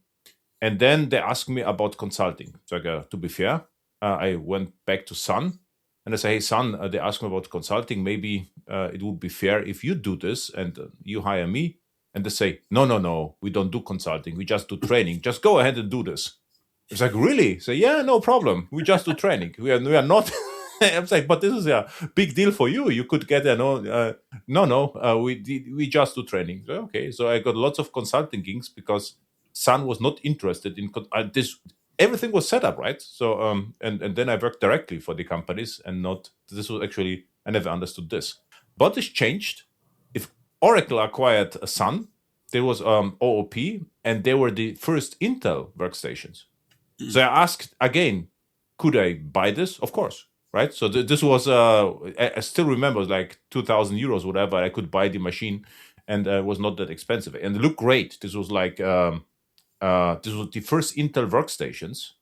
A: And then they asked me about consulting. So to be fair, I went back to Sun, and I said, hey, Sun, they asked me about consulting. Maybe it would be fair if you do this and you hire me. And they say, no, we don't do consulting. We just do training. Just go ahead and do this. It's like, really? So yeah, no problem. We just do training. We are not. I was like, but this is a big deal for you. You could get we just do training. So, okay, so I got lots of consulting gigs because Sun was not interested in this. Everything was set up, right? So and then I worked directly for the companies, and not. This was actually, I never understood this. But this changed. If Oracle acquired Sun, there was OOP, and they were the first Intel workstations. So I asked again, could I buy this? Of course, right? So this was I still remember, like 2,000 euros, whatever. I could buy the machine, and it was not that expensive, and it looked great. This was like this was the first Intel workstations,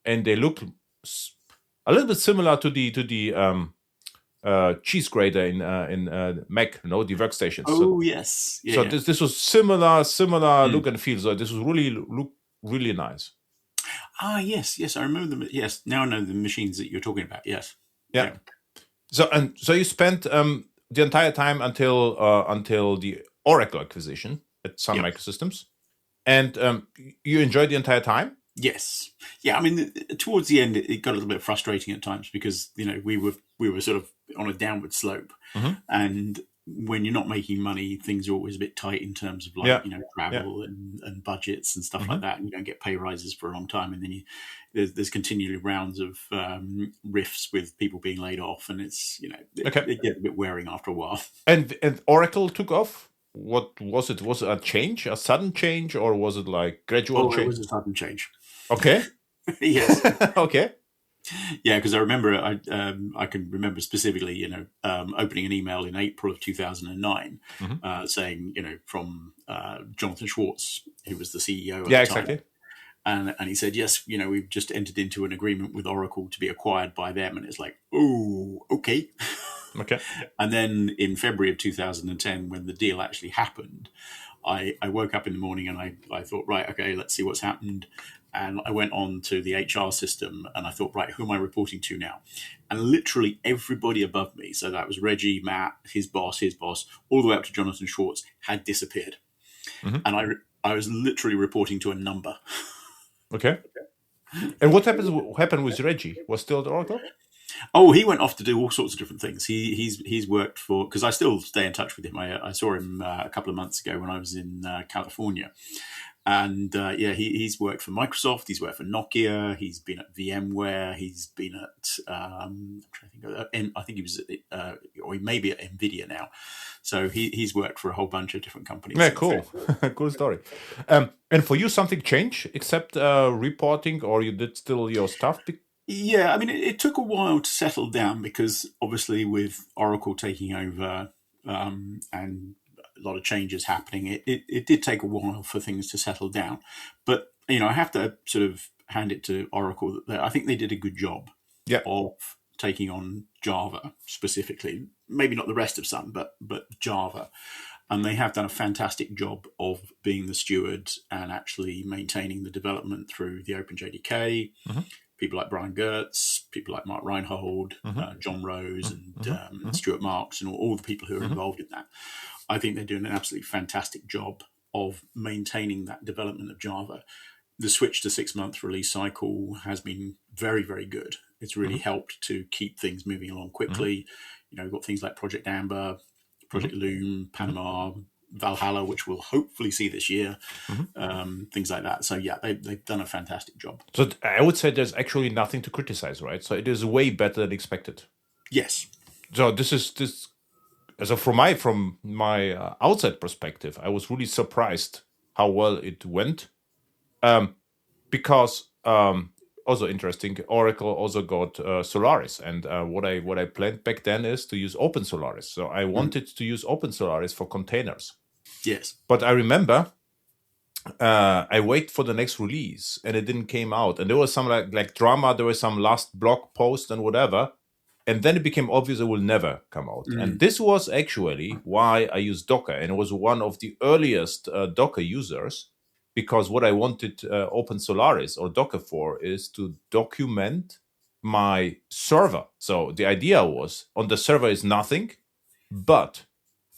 A: and they looked a little bit similar to the cheese grater in Mac, the workstations.
B: Oh, yes.
A: Yeah, so this was similar look and feel. So this was really nice.
B: Ah, yes, I remember them. Yes, now I know the machines that you're talking about. Yes.
A: Yeah. So you spent the entire time until the Oracle acquisition at Sun Microsystems, and you enjoyed the entire time.
B: Yes. Yeah. I mean, towards the end, it got a little bit frustrating at times because we were sort of on a downward slope, and when you're not making money, things are always a bit tight in terms of travel and budgets and stuff like that, and you don't get pay rises for a long time, and then there's continually rounds of rifts with people being laid off, and it's it gets a bit wearing after a while.
A: And Oracle took off. What was it? Was it a change, a sudden change, or was it like gradual change?
B: It was a sudden change.
A: Okay.
B: Yes.
A: Okay.
B: Yeah, because I remember, I can remember specifically, opening an email in April of 2009, saying, from Jonathan Schwartz, who was the CEO at the time.
A: Exactly.
B: And he said, yes, we've just entered into an agreement with Oracle to be acquired by them. And it's like, oh, okay.
A: Okay.
B: And then in February of 2010, when the deal actually happened, I woke up in the morning and I thought, right, okay, let's see what's happened. And I went on to the HR system and I thought, right, who am I reporting to now? And literally everybody above me, so that was Reggie, Matt, his boss, all the way up to Jonathan Schwartz, had disappeared. And I was literally reporting to a number.
A: Okay. And what happened with Reggie? Was still at Oracle?
B: Oh, he went off to do all sorts of different things. He's worked for, because I still stay in touch with him. I saw him a couple of months ago when I was in California. And he's worked for Microsoft. He's worked for Nokia. He's been at VMware. He's been at I'm trying to think. I think he was at, or he may be at Nvidia now. So he's worked for a whole bunch of different companies.
A: Yeah, cool, cool story. And for you, something changed except reporting, or you did still your stuff?
B: Yeah, I mean, it took a while to settle down because obviously with Oracle taking over and a lot of changes happening, it did take a while for things to settle down. But, I have to sort of hand it to Oracle that I think they did a good job of taking on Java specifically. Maybe not the rest of Sun, but Java. And they have done a fantastic job of being the steward and actually maintaining the development through the OpenJDK. Mm-hmm. People like Brian Goetz, people like Mark Reinhold, John Rose, and Stuart Marks, and all the people who are involved in that. I think they're doing an absolutely fantastic job of maintaining that development of Java. The switch to 6-month release cycle has been very, very good. It's really helped to keep things moving along quickly. We've got things like Project Amber, Project Loom, Panama, Valhalla, which we'll hopefully see this year, things like that. So they've done a fantastic job.
A: So I would say there's actually nothing to criticize, right? So it is way better than expected.
B: Yes.
A: So this. So from my outside perspective, I was really surprised how well it went, because also interesting. Oracle also got Solaris, and what I planned back then is to use Open Solaris. So I wanted to use Open Solaris for containers.
B: Yes,
A: but I remember I wait for the next release, and it didn't came out, and there was some like drama. There was some last blog post and whatever. And then it became obvious it will never come out. And this was actually why I used Docker. And it was one of the earliest Docker users, because what I wanted Open Solaris or Docker for is to document my server. So the idea was on the server is nothing but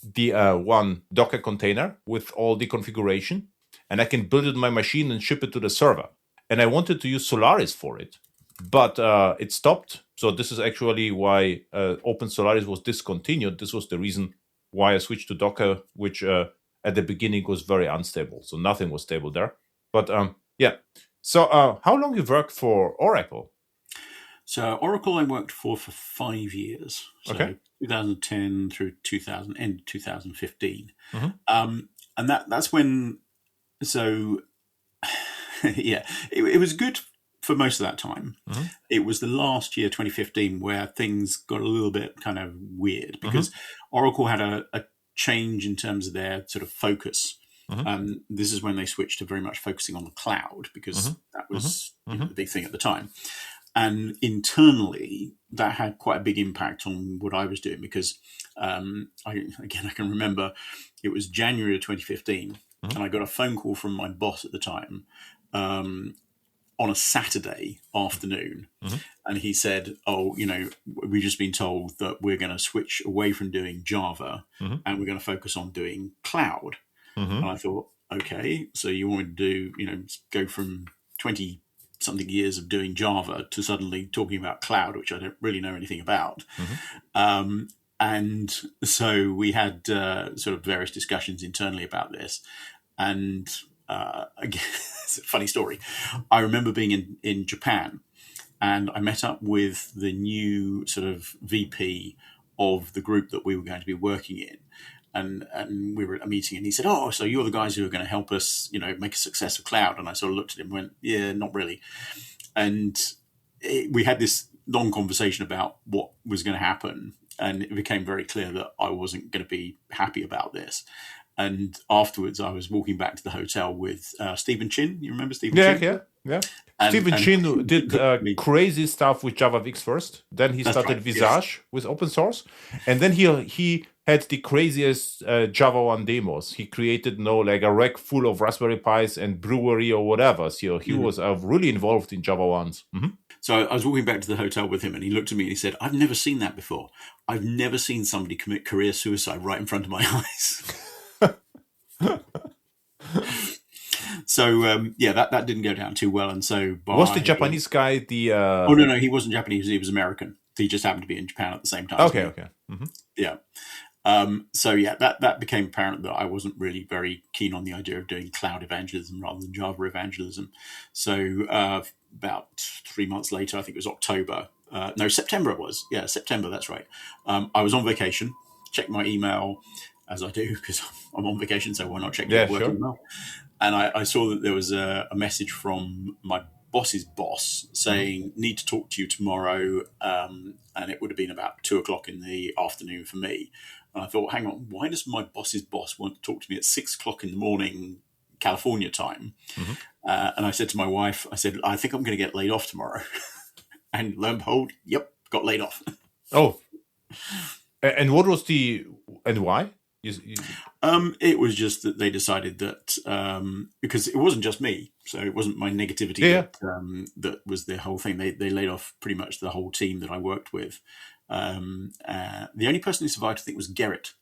A: the one Docker container with all the configuration. And I can build it on my machine and ship it to the server. And I wanted to use Solaris for it. But it stopped. So this is actually why Open Solaris was discontinued. This was the reason why I switched to Docker, which at the beginning was very unstable. So nothing was stable there. But So how long you worked for Oracle?
B: So Oracle I worked for 5 years. So
A: okay.
B: 2010 through 2015. And that's when, so it was good for most of that time. It was the last year, 2015, where things got a little bit kind of weird because Oracle had a change in terms of their sort of focus. This is when they switched to very much focusing on the cloud because that was the big thing at the time. And internally, that had quite a big impact on what I was doing because, I can remember it was January of 2015, and I got a phone call from my boss at the time on a Saturday afternoon. And he said, we've just been told that we're going to switch away from doing Java and we're going to focus on doing cloud. And I thought, okay, so you want me to do, go from 20 something years of doing Java to suddenly talking about cloud, which I don't really know anything about. And so we had sort of various discussions internally about this. And again, it's a funny story. I remember being in Japan, and I met up with the new sort of VP of the group that we were going to be working in. And we were at a meeting, and he said, "Oh, so you're the guys who are going to help us, make a success of cloud?" And I sort of looked at him and went, "Yeah, not really." And we had this long conversation about what was going to happen, and it became very clear that I wasn't going to be happy about this. And afterwards, I was walking back to the hotel with Stephen Chin. You remember Stephen Chin?
A: Yeah. Stephen Chin did crazy stuff with JavaFX first. Then he started Visage with open source. And then he had the craziest Java 1 demos. He created a rack full of Raspberry Pis and brewery or whatever. So he was really involved in Java 1s.
B: So I was walking back to the hotel with him, and he looked at me and he said, "I've never seen that before. I've never seen somebody commit career suicide right in front of my eyes." So that didn't go down too well, and so
A: was the Japanese guy the?
B: Oh no, he wasn't Japanese. He was American. He just happened to be in Japan at the same time.
A: Okay. Mm-hmm.
B: Yeah. So yeah, that became apparent that I wasn't really very keen on the idea of doing cloud evangelism rather than Java evangelism. So about 3 months later, I think it was October. No, September it was. Yeah, September. That's right. I was on vacation. Checked my email as I do because I'm on vacation. So why not check your work email? And I saw that there was a message from my boss's boss saying, need to talk to you tomorrow. And it would have been about 2:00 in the afternoon for me. And I thought, hang on, why does my boss's boss want to talk to me at 6:00 in the morning, California time? Mm-hmm. And I said to my wife, I said, I think I'm going to get laid off tomorrow. And lo and behold, yep, got laid off.
A: Oh. And what was and why?
B: It was just that they decided that because it wasn't just me, so it wasn't my negativity that was the whole thing. They laid off pretty much the whole team that I worked with. The only person who survived, I think, was Gerrit,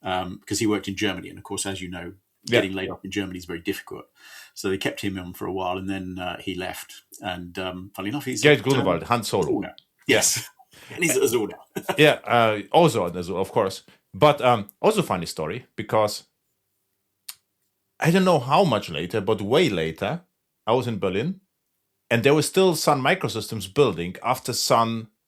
B: because he worked in Germany, and of course, as you know, getting laid off in Germany is very difficult. So they kept him on for a while, and then he left. And funny enough, he's
A: Gerrit Grunewald, Han Solo.
B: Yes, and he's at Azul now.
A: Yeah, also at Azul, of course. But also funny story, because I don't know how much later, but way later, I was in Berlin, and there was still Sun Microsystems building after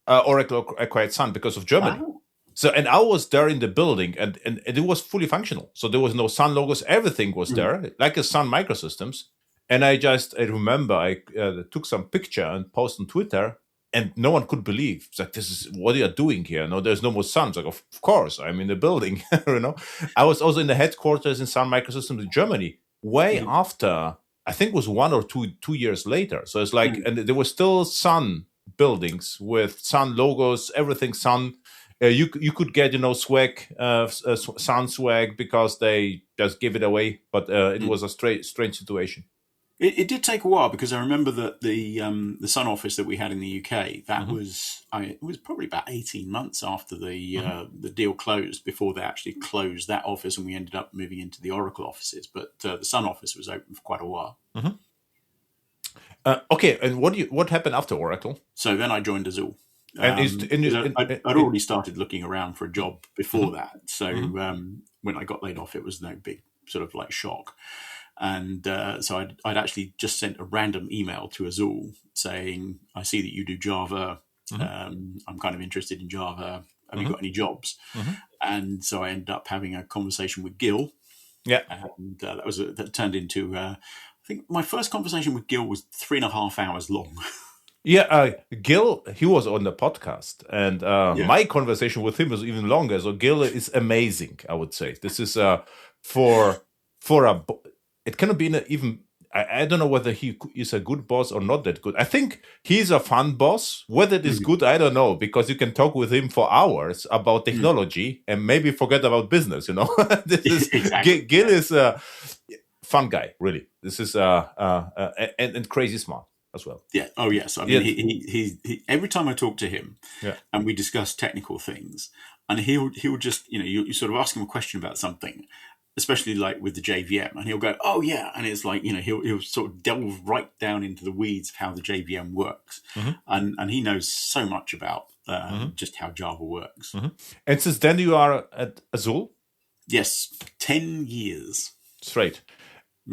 A: Oracle acquired Sun because of Germany. Wow. So, and I was there in the building, and it was fully functional. So there was no Sun logos, everything was there, like a Sun Microsystems. And I remember I took some picture and posted on Twitter, and no one could believe. It's like, this is what you are doing here. No, there's no more Sun. It's like, of course, I'm in the building. I was also in the headquarters in Sun Microsystems in Germany, way after, I think it was 1 or 2 years later. So it's like, and there were still Sun buildings with Sun logos, everything Sun. You could get, swag, Sun swag, because they just give it away. But it was a strange situation.
B: It did take a while, because I remember that the Sun office that we had in the UK, that it was probably about 18 months after the deal closed before they actually closed that office, and we ended up moving into the Oracle offices. But the Sun office was open for quite a while.
A: Mm-hmm. Okay, and what happened after Oracle?
B: So then I joined Azul. I'd already started looking around for a job before that. So when I got laid off, it was no big sort of like shock. And so I'd actually just sent a random email to Azul saying, I see that you do Java. I'm kind of interested in Java. Have you got any jobs? And so I ended up having a conversation with Gil.
A: Yeah.
B: And that turned into, I think my first conversation with Gil was 3.5 hours long.
A: Yeah, Gil, he was on the podcast, and my conversation with him was even longer. So Gil is amazing, I would say. This is it cannot be even. I don't know whether he is a good boss or not that good. I think he's a fun boss. Whether it is good, I don't know, because you can talk with him for hours about technology and maybe forget about business. This is exactly. Gil is a fun guy, really. This is and crazy smart as well.
B: Yeah. Oh, yes. I mean, he every time I talk to him, and we discuss technical things, and he'll just you sort of ask him a question about something, especially like with the JVM, and he'll go, "Oh yeah," and it's like he'll sort of delve right down into the weeds of how the JVM works, and he knows so much about just how Java works.
A: And since then, you are at Azul?
B: Yes, 10 years
A: straight.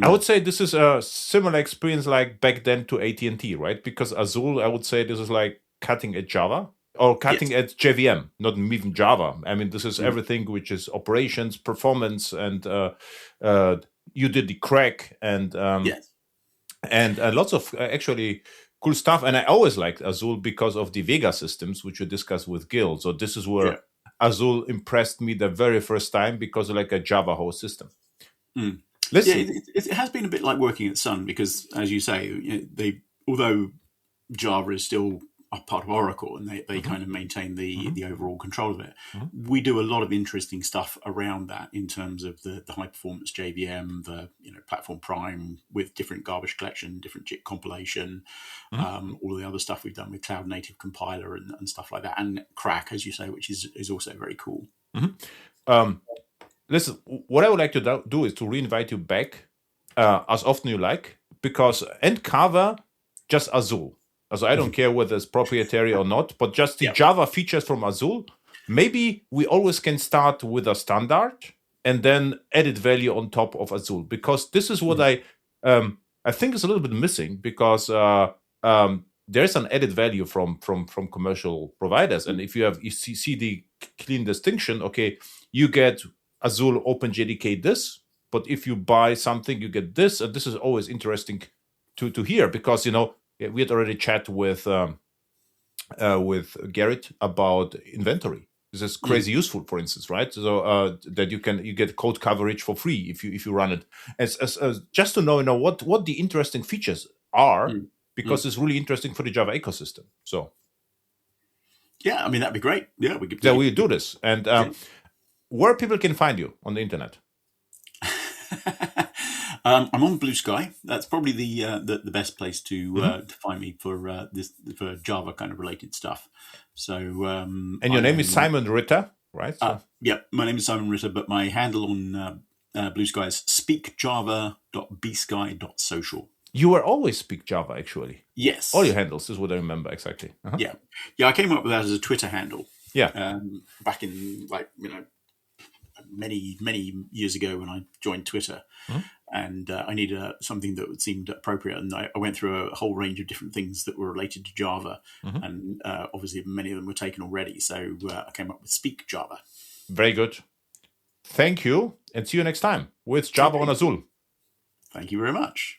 A: I would say this is a similar experience like back then to AT&T, right? Because Azul, I would say this is like cutting edge Java or cutting edge JVM, not even Java. I mean, this is everything which is operations, performance, and you did the crack and lots of actually cool stuff. And I always liked Azul because of the Vega systems, which you discussed with Gil. So this is where Azul impressed me the very first time because of like a Java host system.
B: Listen. Yeah, it has been a bit like working at Sun because, as you say, although Java is still a part of Oracle and they kind of maintain the overall control of it, we do a lot of interesting stuff around that in terms of the high performance JVM, the platform prime with different garbage collection, different JIT compilation, all the other stuff we've done with cloud native compiler and stuff like that, and crack, as you say, which is also very cool.
A: Listen, what I would like to do is to reinvite you back as often you like, and cover just Azul. So I don't care whether it's proprietary or not, but just the Java features from Azul. Maybe we always can start with a standard and then added value on top of Azul, because this is what I think is a little bit missing, because there's an added value from commercial providers, and if you see the clean distinction, okay, you get Azul OpenJDK this, but if you buy something, you get this, and this is always interesting to hear, because we had already chat with Garrett about inventory. This is crazy useful, for instance, right? So that you get code coverage for free if you run it, as just to know what the interesting features are, because it's really interesting for the Java ecosystem. So
B: yeah, I mean, that'd be great. Yeah, we could.
A: We do this, and where people can find you on the internet.
B: I'm on Blue Sky. That's probably the best place to find me for Java kind of related stuff. So
A: and your name is Simon Ritter, right?
B: Yeah, my name is Simon Ritter, but my handle on Blue Sky is speakjava.bsky.social.
A: You were always Speak Java, actually.
B: Yes.
A: All your handles is what I remember exactly.
B: Yeah. I came up with that as a Twitter handle.
A: Yeah.
B: Back in many years ago when I joined Twitter, and I needed something that seemed appropriate, and I went through a whole range of different things that were related to Java, and obviously many of them were taken already. So I came up with Speak Java.
A: Very good. Thank you, and see you next time with Java on Azul.
B: Thank you very much.